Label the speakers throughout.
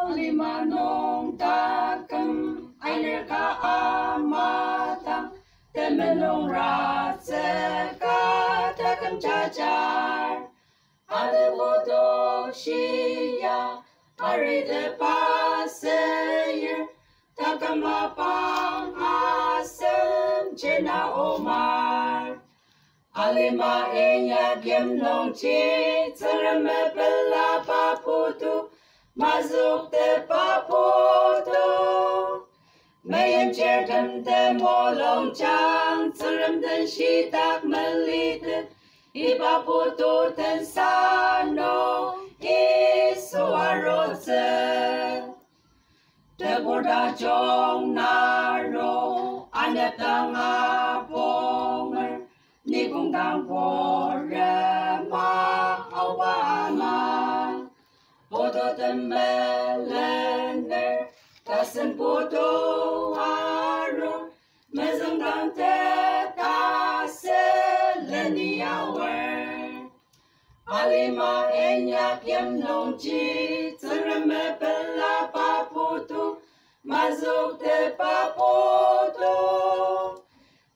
Speaker 1: Alimanong takam Ainer ka amata Temenong ratseka takam cacar Alibodok siya Aride paseyer Takam apang asem Cina omar Alima inya kiem nong chi Tsarame bella paputu Mazuk te paputu Mayem chertam te molong chang Tsaram ten shitak melite Ipaputu ten sano Isuarotse Te borda chong naro Anyatang aponger Ni kung tang pore ma Awama Poto tembelender Tasen poto aro Mezang tang te taseleni awer Alima enyak yem nong chi Tsarame bella paputu Mazuk te paputu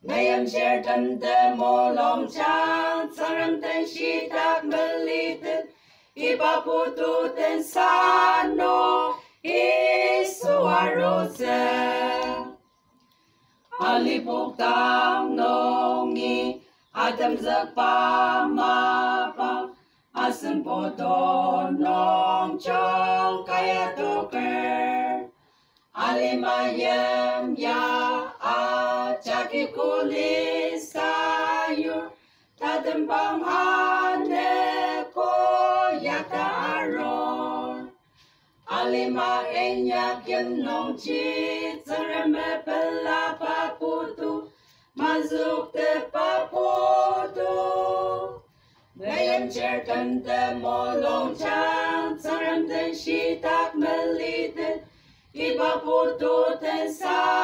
Speaker 1: Mayam shertan te molong chang Tsaram ten shitak melite Ipaputu ten sano Isuarose Alipuk tang nongi Adam zak pamapa Asem poto nong chong kaya toker Alimayem ya a Chaki kulis sayur Tadempang ane ko yata aron Alima enyak yen nong chi Tsarame bella paputu Mazuk te paputu Mayem chertan te molong chang Tsaram ten shitak melite Ipaputu ten sa